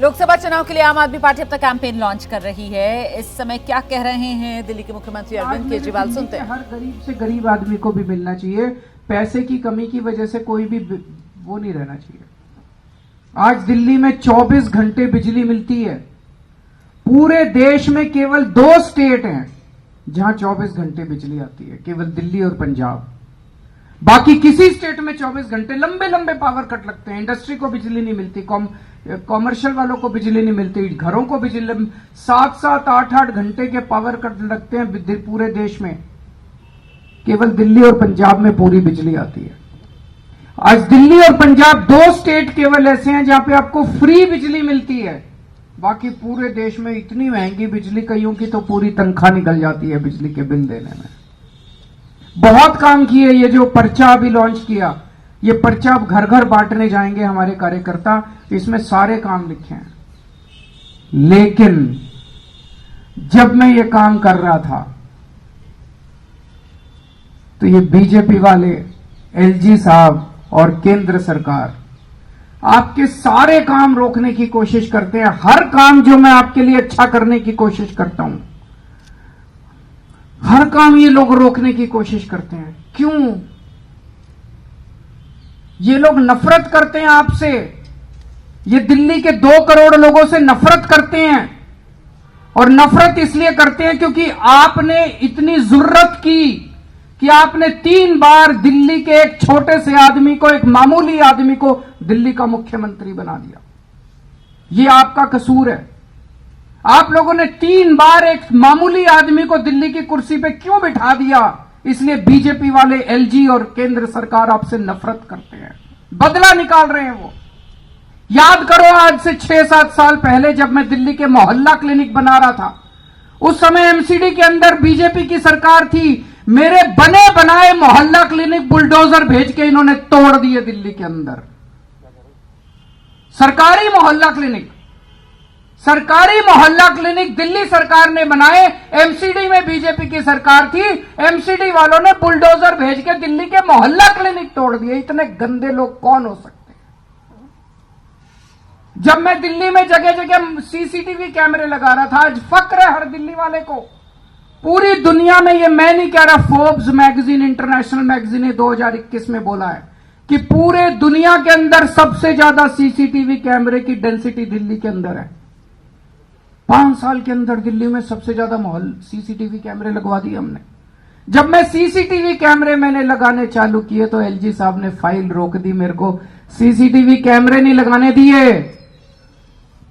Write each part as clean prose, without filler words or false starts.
लोकसभा चुनाव के लिए आम आदमी पार्टी अपना कैंपेन लॉन्च कर रही है। इस समय क्या कह रहे हैं दिल्ली के मुख्यमंत्री अरविंद केजरीवाल, सुनते हैं। हर गरीब से गरीब आदमी को भी मिलना चाहिए। पैसे की कमी की वजह से कोई भी वो नहीं रहना चाहिए। आज दिल्ली में 24 घंटे बिजली मिलती है। पूरे देश में केवल 2 स्टेट हैं जहां 24 घंटे बिजली आती है, केवल दिल्ली और पंजाब। बाकी किसी स्टेट में 24 घंटे लंबे लंबे पावर कट लगते हैं। इंडस्ट्री को बिजली नहीं मिलती, कॉमर्शियल वालों को बिजली नहीं मिलती, घरों को बिजली 7-7, 8-8 घंटे के पावर कट लगते हैं पूरे देश में। केवल दिल्ली और पंजाब में पूरी बिजली आती है। आज दिल्ली और पंजाब 2 स्टेट केवल ऐसे हैं जहां पे आपको फ्री बिजली मिलती है। बाकी पूरे देश में इतनी महंगी बिजली, कईयों की तो पूरी तनख्वाह निकल जाती है बिजली के बिल देने में। बहुत काम किए। ये जो पर्चा अभी लॉन्च किया, ये पर्चा अब घर घर बांटने जाएंगे हमारे कार्यकर्ता, इसमें सारे काम लिखे हैं। लेकिन जब मैं ये काम कर रहा था तो ये बीजेपी वाले, एलजी साहब और केंद्र सरकार आपके सारे काम रोकने की कोशिश करते हैं। हर काम जो मैं आपके लिए अच्छा करने की कोशिश करता हूं, हर काम ये लोग रोकने की कोशिश करते हैं। क्यों? ये लोग नफरत करते हैं आपसे। ये दिल्ली के 2 करोड़ लोगों से नफरत करते हैं। और नफरत इसलिए करते हैं क्योंकि आपने इतनी जुर्रत की कि आपने 3 बार दिल्ली के एक छोटे से आदमी को, एक मामूली आदमी को दिल्ली का मुख्यमंत्री बना दिया। ये आपका कसूर है। आप लोगों ने 3 बार एक मामूली आदमी को दिल्ली की कुर्सी पे क्यों बिठा दिया? इसलिए बीजेपी वाले, एलजी और केंद्र सरकार आपसे नफरत करते हैं, बदला निकाल रहे हैं वो। याद करो, आज से 6-7 साल पहले जब मैं दिल्ली के मोहल्ला क्लिनिक बना रहा था, उस समय एमसीडी के अंदर बीजेपी की सरकार थी। मेरे बने बनाए मोहल्ला क्लिनिक बुलडोजर भेज के इन्होंने तोड़ दिए दिल्ली के अंदर। सरकारी मोहल्ला क्लिनिक दिल्ली सरकार ने बनाए। एमसीडी में बीजेपी की सरकार थी, एमसीडी वालों ने बुलडोजर भेज के दिल्ली के मोहल्ला क्लिनिक तोड़ दिए। इतने गंदे लोग कौन हो सकते हैं? जब मैं दिल्ली में जगह जगह सीसीटीवी कैमरे लगा रहा था, आज फक्र है हर दिल्ली वाले को। पूरी दुनिया में, ये मैं नहीं कह रहा, फोर्ब्स मैगजीन, इंटरनेशनल मैगजीन ने 2021 में बोला है कि पूरे दुनिया के अंदर सबसे ज्यादा सीसीटीवी कैमरे की डेंसिटी दिल्ली के अंदर है। 5 साल के अंदर दिल्ली में सबसे ज्यादा सीसीटीवी कैमरे लगवा दिए हमने। जब मैं सीसीटीवी कैमरे मैंने लगाने चालू किए तो एलजी साहब ने फाइल रोक दी, मेरे को सीसीटीवी कैमरे नहीं लगाने दिए।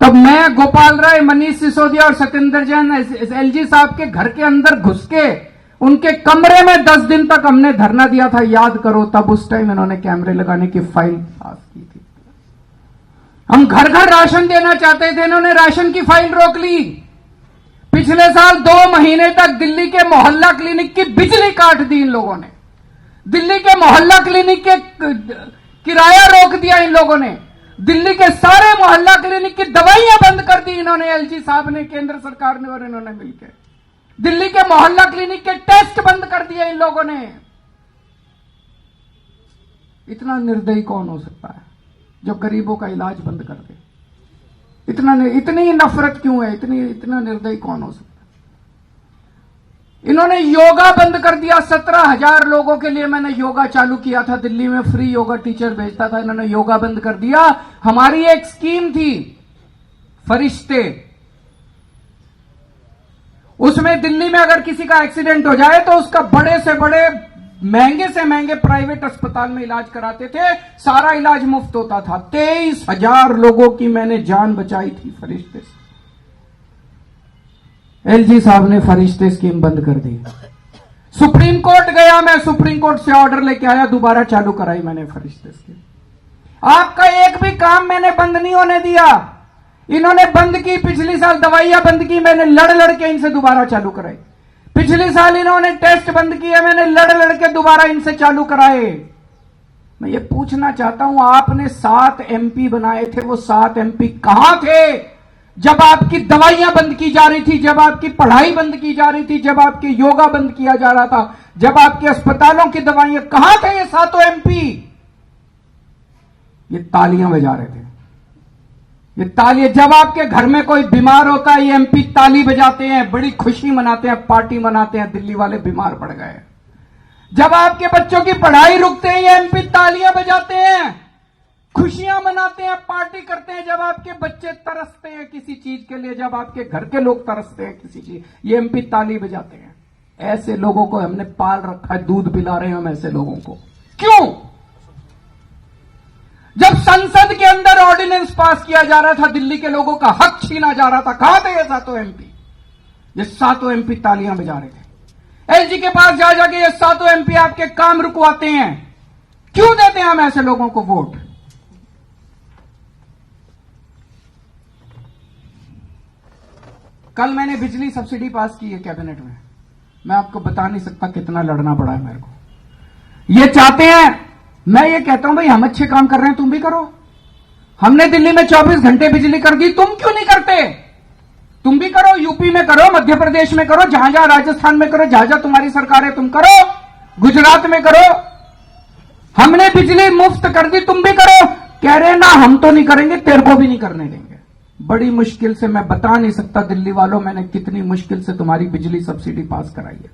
तब मैं, गोपाल राय, मनीष सिसोदिया और सत्येंद्र जैन एलजी साहब के घर के अंदर घुस के उनके कमरे में 10 दिन तक हमने धरना दिया था। याद करो, तब उस टाइम इन्होंने कैमरे लगाने की फाइल पास की थी। हम घर घर राशन देना चाहते थे, इन्होंने राशन की फाइल रोक ली। पिछले साल 2 महीने तक दिल्ली के मोहल्ला क्लिनिक की बिजली काट दी इन लोगों ने। दिल्ली के मोहल्ला क्लिनिक के किराया रोक दिया इन लोगों ने। दिल्ली के सारे मोहल्ला क्लिनिक की दवाइयां बंद कर दी इन्होंने, एलजी साहब ने, केंद्र सरकार ने और इन्होंने मिलकर। दिल्ली के मोहल्ला क्लिनिक के टेस्ट बंद कर दिए इन लोगों ने। इतना निर्दयी कौन हो सकता है जो गरीबों का इलाज बंद कर दे? इतनी नफरत क्यों है? इतना निर्दयी कौन हो सकता है? इन्होंने योगा बंद कर दिया। 17,000 लोगों के लिए मैंने योगा चालू किया था दिल्ली में, फ्री योगा टीचर भेजता था, इन्होंने योगा बंद कर दिया। हमारी एक स्कीम थी फरिश्ते, उसमें दिल्ली में अगर किसी का एक्सीडेंट हो जाए तो उसका बड़े से बड़े, महंगे से महंगे प्राइवेट अस्पताल में इलाज कराते थे। सारा इलाज मुफ्त होता था। 23,000 लोगों की मैंने जान बचाई थी फरिश्ते से। एलजी साहब ने फरिश्ते स्कीम बंद कर दी। सुप्रीम कोर्ट गया मैं, सुप्रीम कोर्ट से ऑर्डर लेके आया, दोबारा चालू कराई मैंने फरिश्ते स्कीम। आपका एक भी काम मैंने बंद नहीं होने दिया। इन्होंने बंद की, पिछली साल दवाइयां बंद की, मैंने लड़ के इनसे दोबारा चालू कराई। पिछले साल इन्होंने टेस्ट बंद किए, मैंने लड़ के दोबारा इनसे चालू कराए। मैं ये पूछना चाहता हूं, आपने 7 एमपी बनाए थे, वो 7 एमपी कहां थे जब आपकी दवाइयां बंद की जा रही थी, जब आपकी पढ़ाई बंद की जा रही थी, जब आपकी योगा बंद किया जा रहा था, जब आपके अस्पतालों की दवाइयां? कहां थे ये 7 एमपी? ये तालियां बजा रहे थे। ये ताली, जब आपके घर में कोई बीमार होता है ये एमपी ताली बजाते हैं, बड़ी खुशी मनाते हैं, पार्टी मनाते हैं, दिल्ली वाले बीमार पड़ गए। जब आपके बच्चों की पढ़ाई रुकते हैं ये एमपी तालियां बजाते हैं, खुशियां मनाते हैं, पार्टी करते हैं। जब आपके बच्चे तरसते हैं किसी चीज के लिए, जब आपके घर के लोग तरसते हैं किसी चीज, ये एमपी ताली बजाते हैं। ऐसे लोगों को हमने पाल रखा है, दूध पिला रहे हैं हम ऐसे लोगों को। क्यों? जब संसद के अंदर ऑर्डिनेंस पास किया जा रहा था, दिल्ली के लोगों का हक छीना जा रहा था, कहां थे ये सातों एमपी? ये सातों एमपी तालियां बजा रहे थे। एलजी के पास जा जाके ये सातों एमपी आपके काम रुकवाते हैं। क्यों देते हैं हम ऐसे लोगों को वोट? कल मैंने बिजली सब्सिडी पास की है कैबिनेट में, मैं आपको बता नहीं सकता कितना लड़ना पड़ा है मेरे को। ये चाहते हैं, मैं ये कहता हूं भाई हम अच्छे काम कर रहे हैं, तुम भी करो। हमने दिल्ली में 24 घंटे बिजली कर दी, तुम क्यों नहीं करते? तुम भी करो, यूपी में करो, मध्य प्रदेश में करो, जहां जहां, राजस्थान में करो, जहां जहां तुम्हारी सरकार है तुम करो, गुजरात में करो। हमने बिजली मुफ्त कर दी, तुम भी करो। कह रहे ना हम तो नहीं करेंगे, तेरे को भी नहीं करने देंगे। बड़ी मुश्किल से, मैं बता नहीं सकता दिल्ली वालों मैंने कितनी मुश्किल से तुम्हारी बिजली सब्सिडी पास कराई है।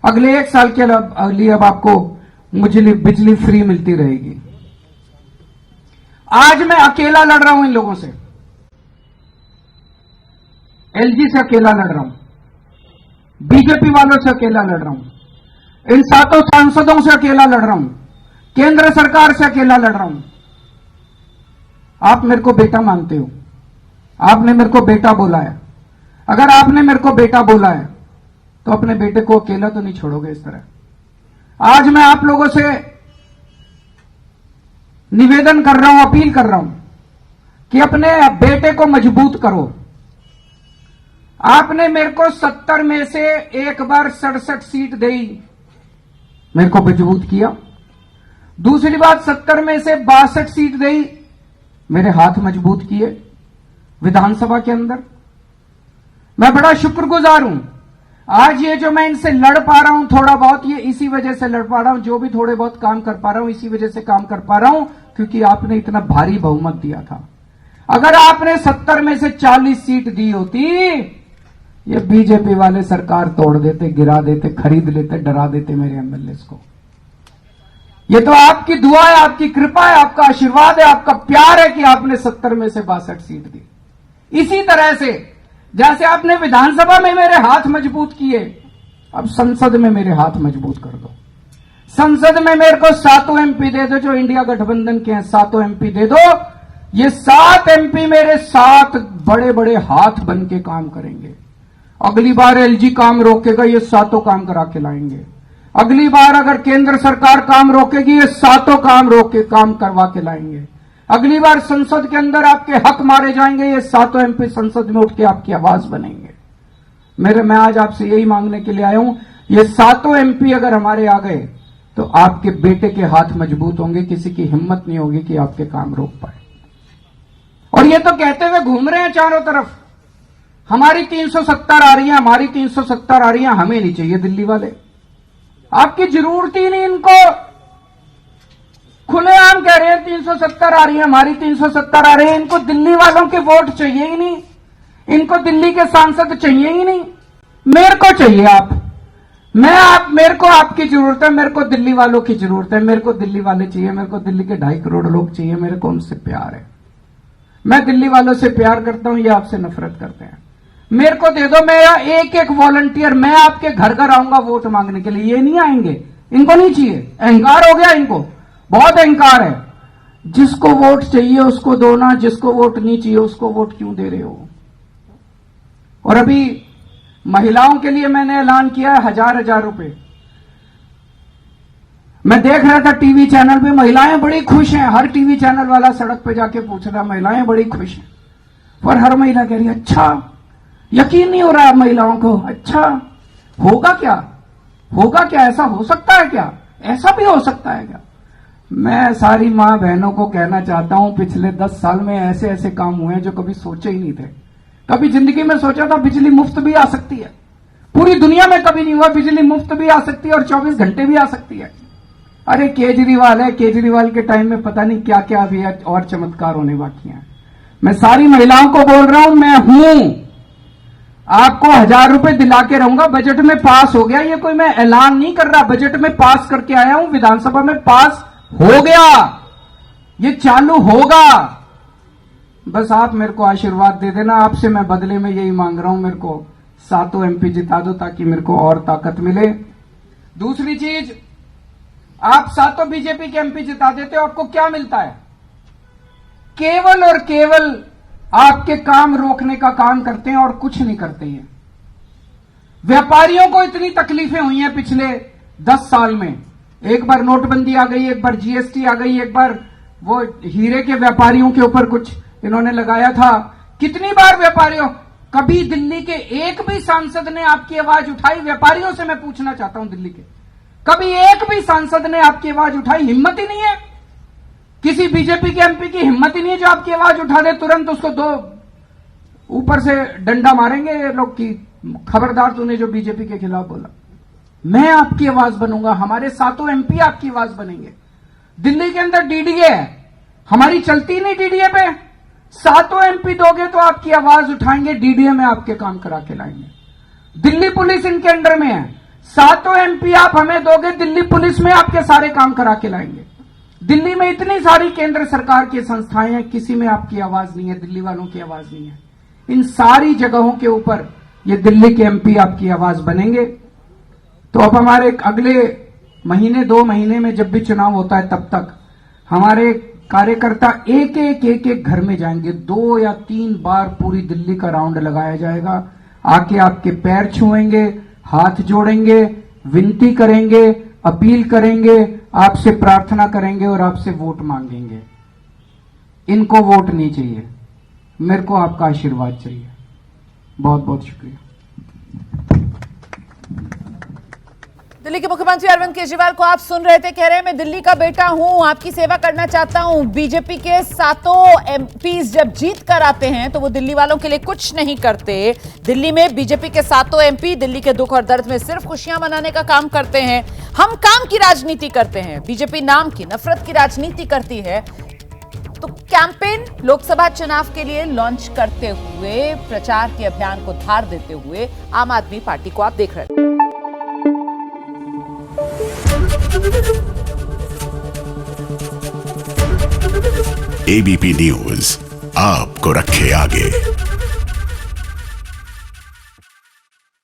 अगले 1 साल के लिए अब आपको बिजली फ्री मिलती रहेगी। आज मैं अकेला लड़ रहा हूं इन लोगों से, एलजी से अकेला लड़ रहा हूं, बीजेपी वालों से अकेला लड़ रहा हूं, इन सातों सांसदों से अकेला लड़ रहा हूं, केंद्र सरकार से अकेला लड़ रहा हूं। आप मेरे को बेटा मानते हो, आपने मेरे को बेटा बोला है। अगर आपने मेरे को बेटा बोला है तो अपने बेटे को अकेला तो नहीं छोड़ोगे इस तरह। आज मैं आप लोगों से निवेदन कर रहा हूं, अपील कर रहा हूं कि अपने बेटे को मजबूत करो। आपने मेरे को 70 में से एक बार 67 सीट दी, मेरे को मजबूत किया। दूसरी बात, 70 में से 62 सीट दी, मेरे हाथ मजबूत किए विधानसभा के अंदर। मैं बड़ा शुक्रगुजार हूं। आज ये जो मैं इनसे लड़ पा रहा हूं थोड़ा बहुत, ये इसी वजह से लड़ पा रहा हूं, जो भी थोड़े बहुत काम कर पा रहा हूं इसी वजह से काम कर पा रहा हूं, क्योंकि आपने इतना भारी बहुमत दिया था। अगर आपने 70 में से 40 सीट दी होती, ये बीजेपी वाले सरकार तोड़ देते, गिरा देते, खरीद लेते, डरा देते मेरे एमएलए को। ये तो आपकी दुआ है, आपकी कृपा है, आपका आशीर्वाद है, आपका प्यार है कि आपने 70 में से 62 सीट दी। इसी तरह से जैसे आपने विधानसभा में मेरे हाथ मजबूत किए, अब संसद में मेरे हाथ मजबूत कर दो। संसद में मेरे को 7 एमपी दे दो, जो इंडिया गठबंधन के हैं 7 एमपी दे दो। ये 7 एमपी मेरे 7 बड़े बड़े हाथ बन के काम करेंगे। अगली बार एलजी काम रोकेगा, ये 7 काम करा के लाएंगे। अगली बार अगर केंद्र सरकार काम रोकेगी, ये 7 काम करवा के लाएंगे। अगली बार संसद के अंदर आपके हक मारे जाएंगे, ये 7 एमपी संसद में उठ के आपकी आवाज बनेंगे। मैं आज आपसे यही मांगने के लिए आया हूं, ये 7 एमपी अगर हमारे आ गए तो आपके बेटे के हाथ मजबूत होंगे, किसी की हिम्मत नहीं होगी कि आपके काम रोक पाए। और ये तो कहते हुए घूम रहे हैं चारों तरफ, हमारी 370 आ रही है, हमारी 370 आ रही है, हमें नहीं चाहिए दिल्ली वाले। आपकी जरूरत ही नहीं इनको। खुलेआम कह रहे हैं 370 आ रही है, हमारी 370 आ रही है। इनको दिल्ली वालों के वोट चाहिए ही नहीं, इनको दिल्ली के सांसद चाहिए ही नहीं। मेरे को चाहिए आप, मेरे को आपकी जरूरत है, मेरे को दिल्ली वालों की जरूरत है, मेरे को दिल्ली वाले चाहिए, मेरे को दिल्ली के 2.5 करोड़ लोग चाहिए, मेरे को उनसे प्यार है। मैं दिल्ली वालों से प्यार करता हूं, ये आपसे नफरत करते हैं। मेरे को दे दो, मेरा एक वॉलंटियर, मैं आपके घर घर आऊंगा वोट मांगने के लिए। ये नहीं आएंगे, इनको नहीं चाहिए, अहंकार हो गया इनको, बहुत अहंकार है। जिसको वोट चाहिए उसको दो ना, जिसको वोट नहीं चाहिए उसको वोट क्यों दे रहे हो? और अभी महिलाओं के लिए मैंने ऐलान किया है 1000 रुपए। मैं देख रहा था टीवी चैनल पे, महिलाएं बड़ी खुश हैं। हर टीवी चैनल वाला सड़क पे जाके पूछ रहा, महिलाएं बड़ी खुश हैं। पर हर महिला कह रही है अच्छा, यकीन नहीं हो रहा है महिलाओं को। अच्छा होगा क्या, होगा क्या, ऐसा हो सकता है क्या, ऐसा भी हो सकता है क्या? मैं सारी मां बहनों को कहना चाहता हूं, पिछले 10 साल में ऐसे ऐसे काम हुए हैं जो कभी सोचे ही नहीं थे। कभी जिंदगी में सोचा था बिजली मुफ्त भी आ सकती है, पूरी दुनिया में कभी नहीं हुआ। बिजली मुफ्त भी आ सकती है और 24 घंटे भी आ सकती है। अरे केजरीवाल है, केजरीवाल के टाइम में पता नहीं क्या क्या भी और चमत्कार होने बाकी हैं। मैं सारी महिलाओं को बोल रहा हूं, मैं हूं, आपको 1000 रुपए दिला के रहूंगा। बजट में पास हो गया, ये कोई मैं ऐलान नहीं कर रहा, बजट में पास करके आया हूं, विधानसभा में पास हो गया, ये चालू होगा। बस आप मेरे को आशीर्वाद दे देना, आपसे मैं बदले में यही मांग रहा हूं, मेरे को 7 MP जिता दो ताकि मेरे को और ताकत मिले। दूसरी चीज, आप 7 बीजेपी के MP जिता देते हो, आपको क्या मिलता है? केवल और केवल आपके काम रोकने का काम करते हैं और कुछ नहीं करते हैं। व्यापारियों को इतनी तकलीफें हुई हैं पिछले 10 साल में, एक बार नोटबंदी आ गई, एक बार GST आ गई, एक बार वो हीरे के व्यापारियों के ऊपर कुछ इन्होंने लगाया था। कितनी बार व्यापारियों, कभी दिल्ली के एक भी सांसद ने आपकी आवाज उठाई? व्यापारियों से मैं पूछना चाहता हूं, दिल्ली के कभी एक भी सांसद ने आपकी आवाज उठाई? हिम्मत ही नहीं है, किसी बीजेपी के MP की हिम्मत ही नहीं है जो आपकी आवाज उठा दे, तुरंत उसको 2 ऊपर से डंडा मारेंगे ये लोग की, खबरदार तूने जो बीजेपी के खिलाफ बोला। मैं आपकी आवाज बनूंगा, हमारे 7 MP आपकी आवाज बनेंगे। दिल्ली के अंदर DDA है, हमारी चलती नहीं DDA पे, 7 MP दोगे तो आपकी आवाज उठाएंगे, DDA में आपके काम करा के लाएंगे। दिल्ली पुलिस इनके अंडर में है, 7 MP आप हमें दोगे, दिल्ली पुलिस में आपके सारे काम करा के लाएंगे। दिल्ली में इतनी सारी केंद्र सरकार की संस्थाएं हैं, किसी में आपकी आवाज नहीं है, दिल्ली वालों की आवाज नहीं है। इन सारी जगहों के ऊपर ये दिल्ली के MP आपकी आवाज बनेंगे। तो अब हमारे अगले महीने 2 महीने में जब भी चुनाव होता है, तब तक हमारे कार्यकर्ता एक घर में जाएंगे, 2 या 3 बार पूरी दिल्ली का राउंड लगाया जाएगा। आके आपके पैर छुएंगे, हाथ जोड़ेंगे, विनती करेंगे, अपील करेंगे, आपसे प्रार्थना करेंगे और आपसे वोट मांगेंगे। इनको वोट नहीं चाहिए, मेरे को आपका आशीर्वाद चाहिए। बहुत बहुत शुक्रिया। दिल्ली के मुख्यमंत्री अरविंद केजरीवाल को आप सुन रहे थे, कह रहे हैं मैं दिल्ली का बेटा हूं, आपकी सेवा करना चाहता हूं। बीजेपी के 7 MPs जब जीत कर आते हैं तो वो दिल्ली वालों के लिए कुछ नहीं करते। दिल्ली में बीजेपी के 7 MP दिल्ली के दुख और दर्द में सिर्फ खुशियां मनाने का काम करते हैं। हम काम की राजनीति करते हैं, बीजेपी नाम की, नफरत की राजनीति करती है। तो कैंपेन लोकसभा चुनाव के लिए लॉन्च करते हुए, प्रचार के अभियान को धार देते हुए आम आदमी पार्टी को आप देख रहे थे। ABP न्यूज आपको रखे आगे।